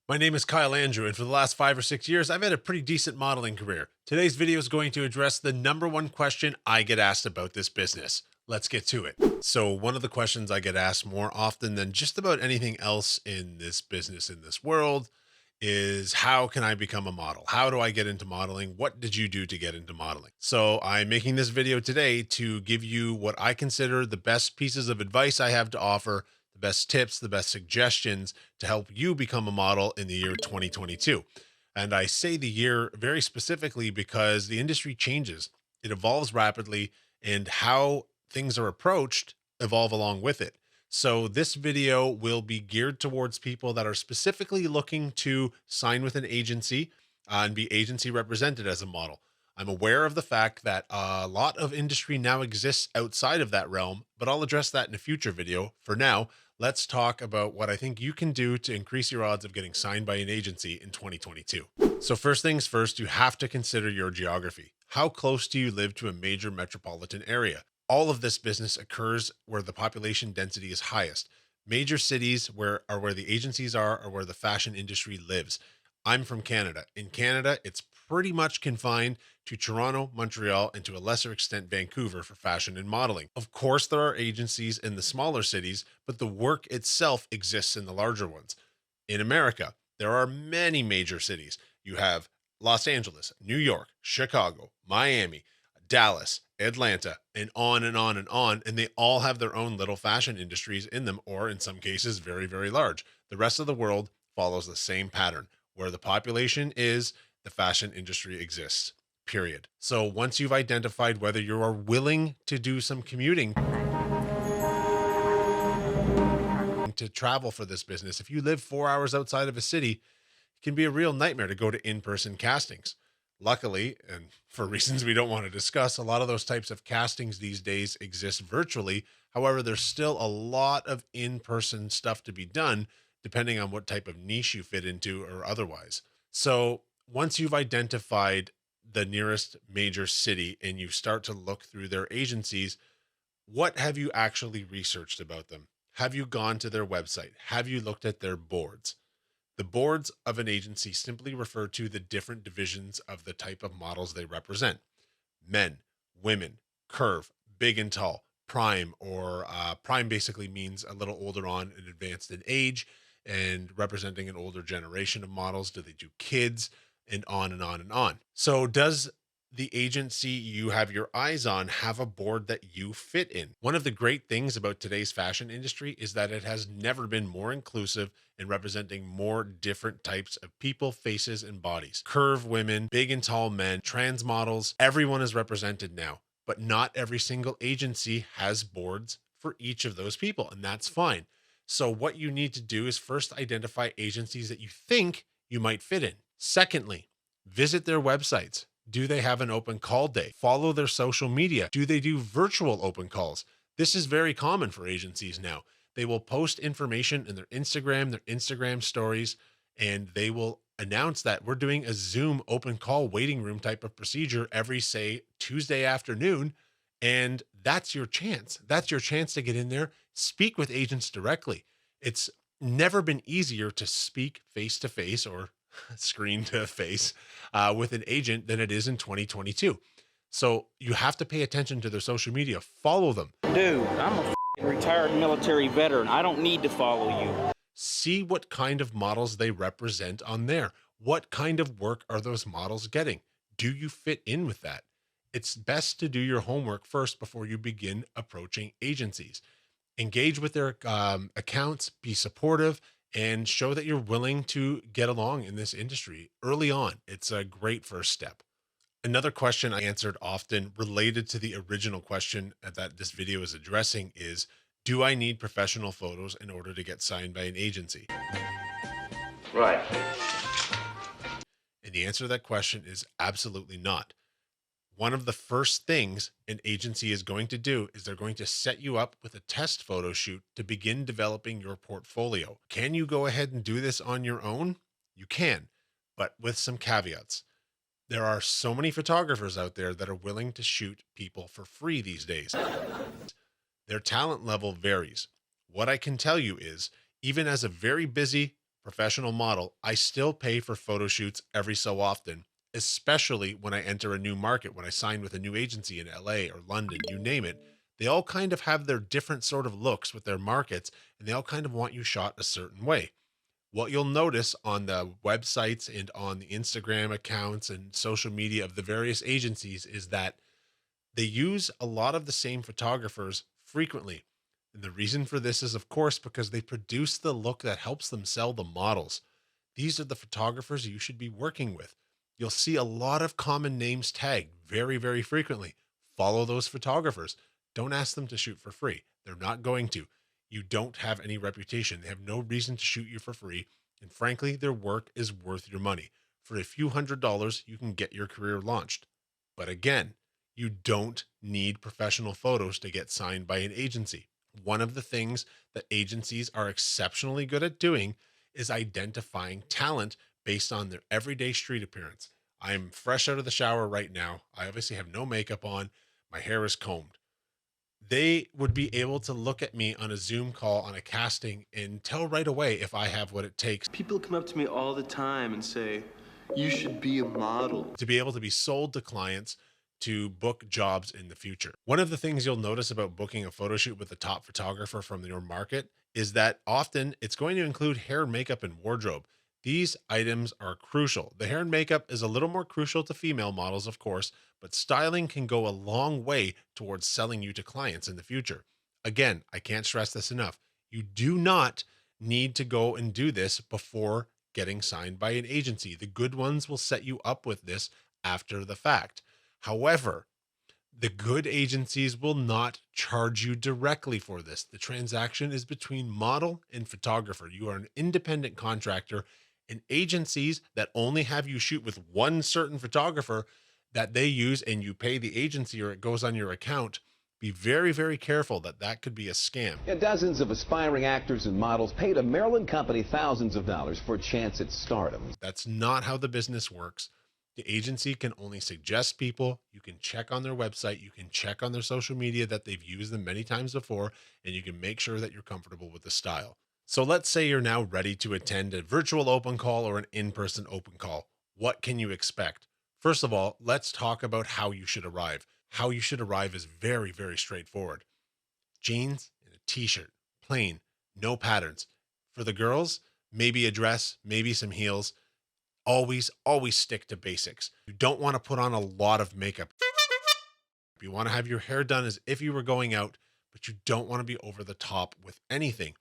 My name is Kyle Andrew, and for the last 5 or 6 years, I've had a pretty decent modeling career. Today's video is going to address the number one question I get asked about this business. Let's get to it. So, one of the questions I get asked more often than just about anything else in this business, in this world, is how can I become a model? How do I get into modeling? What did you do to get into modeling? So, I'm making this video today to give you what I consider the best pieces of advice I have to offer, the best tips, the best suggestions to help you become a model in the year 2022. And I say the year very specifically because the industry changes, it evolves rapidly, and how things are approached evolve along with it. So, this video will be geared towards people that are specifically looking to sign with an agency and be agency represented as a model. I'm aware of the fact that a lot of industry now exists outside of that realm, but I'll address that in a future video. For now, let's talk about what I think you can do to increase your odds of getting signed by an agency in 2022. So, first things first, you have to consider your geography. How close do you live to a major metropolitan area? All of this business occurs where the population density is highest. Major cities where the agencies are or where the fashion industry lives. I'm from Canada. In Canada, it's pretty much confined to Toronto, Montreal, and to a lesser extent, Vancouver for fashion and modeling. Of course, there are agencies in the smaller cities, but the work itself exists in the larger ones. In America, there are many major cities. You have Los Angeles, New York, Chicago, Miami, Dallas, Atlanta, and on and on and on. And they all have their own little fashion industries in them, or in some cases, very, very large. The rest of the world follows the same pattern. Where the population is, the fashion industry exists, period. So once you've identified whether you are willing to do some commuting to travel for this business, if you live 4 hours outside of a city, it can be a real nightmare to go to in-person castings. Luckily, and for reasons we don't want to discuss, a lot of those types of castings these days exist virtually. However, there's still a lot of in-person stuff to be done, depending on what type of niche you fit into or otherwise. So once you've identified the nearest major city and you start to look through their agencies, what have you actually researched about them? Have you gone to their website? Have you looked at their boards? The boards of an agency simply refer to the different divisions of the type of models they represent: men, women, curve, big and tall, prime, or prime basically means a little older on and advanced in age and representing an older generation of models. Do they do kids? And on and on and on. So, does the agency you have your eyes on have a board that you fit in? One of the great things about today's fashion industry is that it has never been more inclusive in representing more different types of people, faces, and bodies. Curve women, big and tall men, trans models, everyone is represented now. But not every single agency has boards for each of those people, and that's fine. So, what you need to do is first identify agencies that you think you might fit in. Secondly, visit their websites. Do they have an open call day? Follow their social media. Do they do virtual open calls? This is very common for agencies now. They will post information in their Instagram stories, and they will announce that we're doing a Zoom open call waiting room type of procedure every, say, Tuesday afternoon. And that's your chance. That's your chance to get in there, speak with agents directly. It's never been easier to speak face to face or screen to face with an agent than it is in 2022. So you have to pay attention to their social media, follow them, Dude, I'm a retired military veteran. I don't need to follow you. see what kind of models they represent on there. What kind of work are those models getting? Do you fit in with that? It's best to do your homework first before you begin approaching agencies. Engage with their accounts, be supportive, and show that you're willing to get along in this industry early on. It's a great first step. Another question I answered often related to the original question that this video is addressing is: do I need professional photos in order to get signed by an agency? Right. And the answer to that question is absolutely not. One of the first things an agency is going to do is they're going to set you up with a test photo shoot to begin developing your portfolio. Can you go ahead and do this on your own? You can, but with some caveats. There are so many photographers out there that are willing to shoot people for free these days. Their talent level varies. What I can tell you is, even as a very busy professional model, I still pay for photo shoots every so often, especially when I enter a new market, when I sign with a new agency in LA or London, you name it. They all kind of have their different sort of looks with their markets, and they all kind of want you shot a certain way. What you'll notice on the websites and on the Instagram accounts and social media of the various agencies is that they use a lot of the same photographers frequently. And the reason for this is, of course, because they produce the look that helps them sell the models. These are the photographers you should be working with. You'll see a lot of common names tagged very, very frequently. Follow those photographers. Don't ask them to shoot for free. They're not going to. You don't have any reputation. They have no reason to shoot you for free. And frankly, their work is worth your money. For a few $100s, you can get your career launched. But again, you don't need professional photos to get signed by an agency. One of the things that agencies are exceptionally good at doing is identifying talent based on their everyday street appearance. I'm fresh out of the shower right now. I obviously have no makeup on. My hair is combed. They would be able to look at me on a Zoom call on a casting and tell right away if I have what it takes People come up to me all the time and say, you should be a model. to be able to be sold to clients to book jobs in the future. One of the things you'll notice about booking a photo shoot with a top photographer from your market is that often it's going to include hair, makeup, and wardrobe. These items are crucial. The hair and makeup is a little more crucial to female models, of course, but styling can go a long way towards selling you to clients in the future. Again, I can't stress this enough. You do not need to go and do this before getting signed by an agency. The good ones will set you up with this after the fact. However, the good agencies will not charge you directly for this. The transaction is between model and photographer. You are an independent contractor, and agencies that only have you shoot with one certain photographer that they use and you pay the agency or it goes on your account. Be very, very careful that that could be a scam. Yeah, dozens of aspiring actors and models paid a Maryland company thousands of dollars for a chance at stardom. That's not how the business works. The agency can only suggest people. You can check on their website. You can check on their social media that they've used them many times before, and you can make sure that you're comfortable with the style. So let's say you're now ready to attend a virtual open call or an in-person open call. What can you expect? First of all, let's talk about how you should arrive. How you should arrive is very, very straightforward. Jeans and a t-shirt, plain, no patterns. For the girls, maybe a dress, maybe some heels. Always stick to basics. You don't want to put on a lot of makeup. You want to have your hair done as if you were going out, but you don't want to be over the top with anything.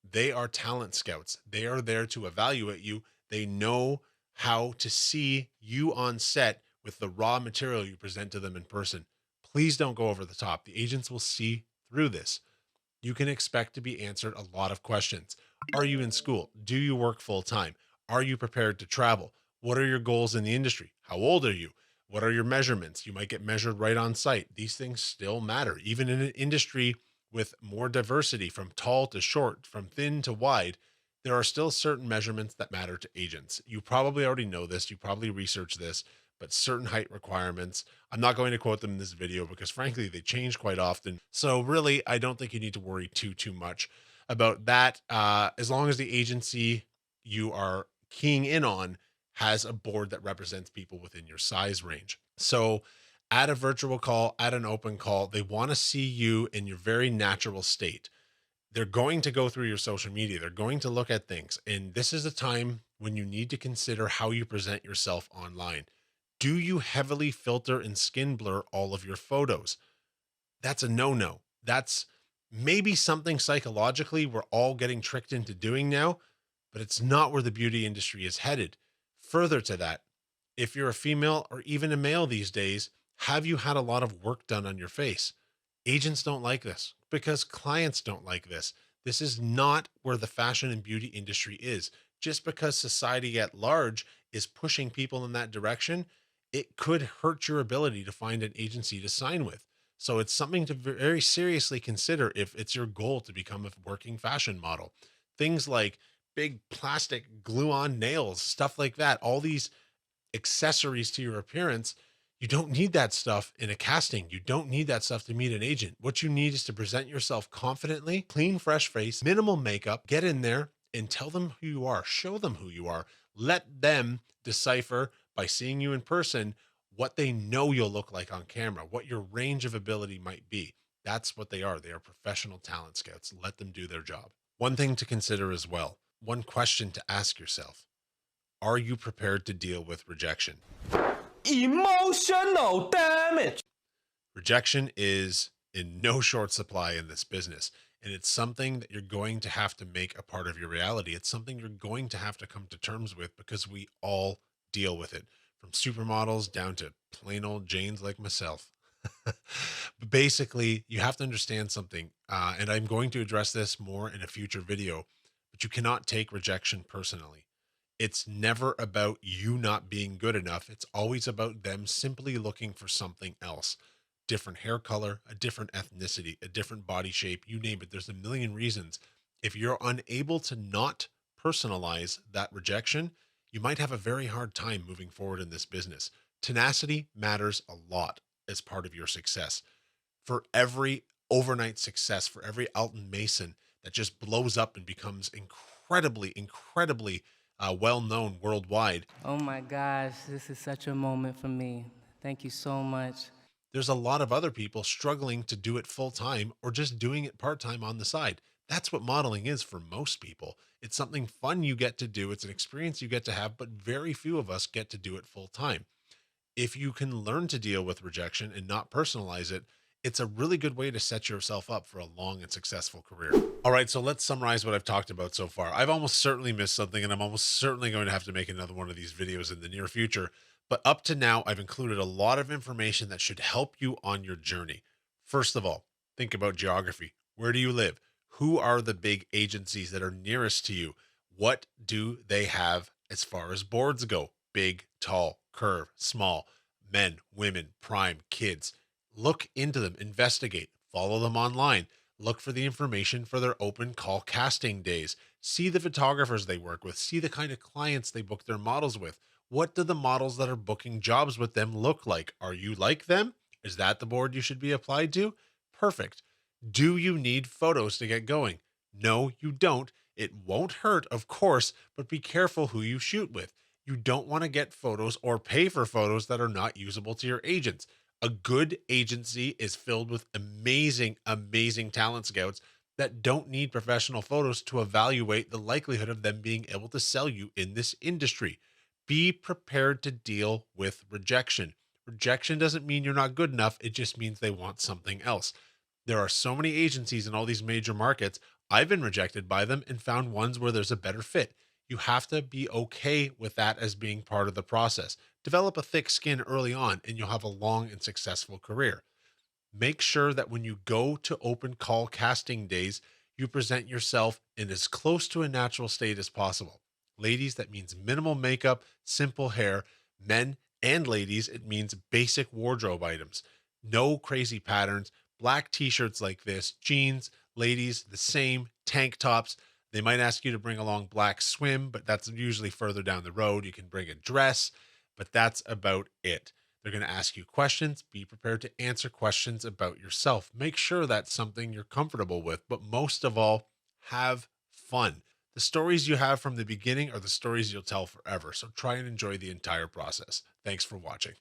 They are talent scouts. They are there to evaluate you. They know how to see you on set with the raw material you present to them in person. Please don't go over the top. The agents will see through this. You can expect to be answered a lot of questions. Are you in school? Do you work full time? Are you prepared to travel? What are your goals in the industry? How old are you? What are your measurements? You might get measured right on site. These things still matter. Even in an industry with more diversity, from tall to short, from thin to wide, there are still certain measurements that matter to agents. You probably already know this. You probably researched this, but certain height requirements, I'm not going to quote them in this video because frankly, they change quite often. So really, I don't think you need to worry too much about that. As long as the agency you are keying in on has a board that represents people within your size range. So at a virtual call, at an open call, they want to see you in your very natural state. They're going to go through your social media. They're going to look at things. And this is a time when you need to consider how you present yourself online. Do you heavily filter and skin blur all of your photos? That's a no-no. That's maybe something psychologically we're all getting tricked into doing now, but it's not where the beauty industry is headed. Further to that, if you're a female or even a male these days, have you had a lot of work done on your face? Agents don't like this because clients don't like this. This is not where the fashion and beauty industry is. Just because society at large is pushing people in that direction, it could hurt your ability to find an agency to sign with. So it's something to very seriously consider if it's your goal to become a working fashion model. Things like big plastic glue-on nails, stuff like that, all these accessories to your appearance, you don't need that stuff in a casting. You don't need that stuff to meet an agent. What you need is to present yourself confidently, clean, fresh face, minimal makeup, get in there and tell them who you are, show them who you are, let them decipher by seeing you in person what they know you'll look like on camera, what your range of ability might be. That's what they are. They are professional talent scouts. Let them do their job. One thing to consider as well, one question to ask yourself: are you prepared to deal with rejection? Emotional damage. Rejection is in no short supply in this business, and it's something that you're going to have to make a part of your reality. It's something you're going to have to come to terms with, because we all deal with it, from supermodels down to plain old Janes like myself. But basically, you have to understand something, and I'm going to address this more in a future video, but you cannot take rejection personally. It's never about you not being good enough. It's always about them simply looking for something else. Different hair color, a different ethnicity, a different body shape, you name it. There's a million reasons. If you're unable to not personalize that rejection, you might have a very hard time moving forward in this business. Tenacity matters a lot as part of your success. For every overnight success, for every Alton Mason that just blows up and becomes incredibly well known worldwide, Oh my gosh, this is such a moment for me. Thank you so much. there's a lot of other people struggling to do it full time or just doing it part time on the side. That's what modeling is for most people. It's something fun you get to do, it's an experience you get to have, but very few of us get to do it full time. If you can learn to deal with rejection and not personalize it, it's a really good way to set yourself up for a long and successful career. All right, so let's summarize what I've talked about so far. I've almost certainly missed something, and I'm almost certainly going to have to make another one of these videos in the near future. But up to now, I've included a lot of information that should help you on your journey. First of all, think about geography. Where do you live? Who are the big agencies that are nearest to you? What do they have as far as boards go? Big, tall, curve, small, men, women, prime, kids. Look into them, investigate, follow them online, look for the information for their open call casting days, see the photographers they work with, see the kind of clients they book their models with. What do the models that are booking jobs with them look like? Are you like them? Is that the board you should be applied to? Perfect. Do you need photos to get going? No, you don't. It won't hurt, of course, but be careful who you shoot with. You don't want to get photos or pay for photos that are not usable to your agents. A good agency is filled with amazing talent scouts that don't need professional photos to evaluate the likelihood of them being able to sell you in this industry. Be prepared to deal with rejection. Rejection doesn't mean you're not good enough. It just means they want something else. There are so many agencies in all these major markets. I've been rejected by them and found ones where there's a better fit. You have to be okay with that as being part of the process. Develop a thick skin early on, and you'll have a long and successful career. Make sure that when you go to open call casting days, you present yourself in as close to a natural state as possible. Ladies, that means minimal makeup, simple hair. Men and ladies, it means basic wardrobe items. No crazy patterns, black t-shirts like this, jeans, ladies, the same, tank tops. They might ask you to bring along black swim, but that's usually further down the road. You can bring a dress, but that's about it. They're going to ask you questions. Be prepared to answer questions about yourself. Make sure that's something you're comfortable with, but most of all, have fun. The stories you have from the beginning are the stories you'll tell forever. So try and enjoy the entire process. Thanks for watching.